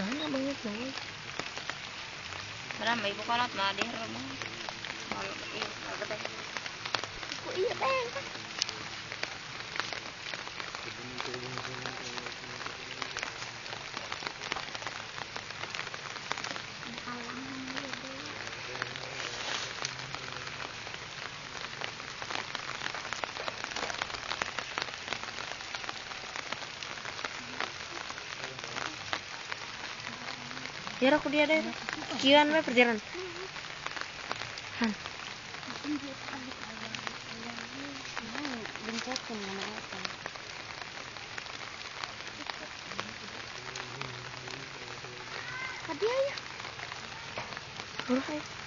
Sana banyak banget. Karena may ibu kalat na di ro mo. Malo iyo agad. Ko iya teh. Biar aku dia deh. Kian we perjalanan. Han. Hadiah ya. Buruk ya.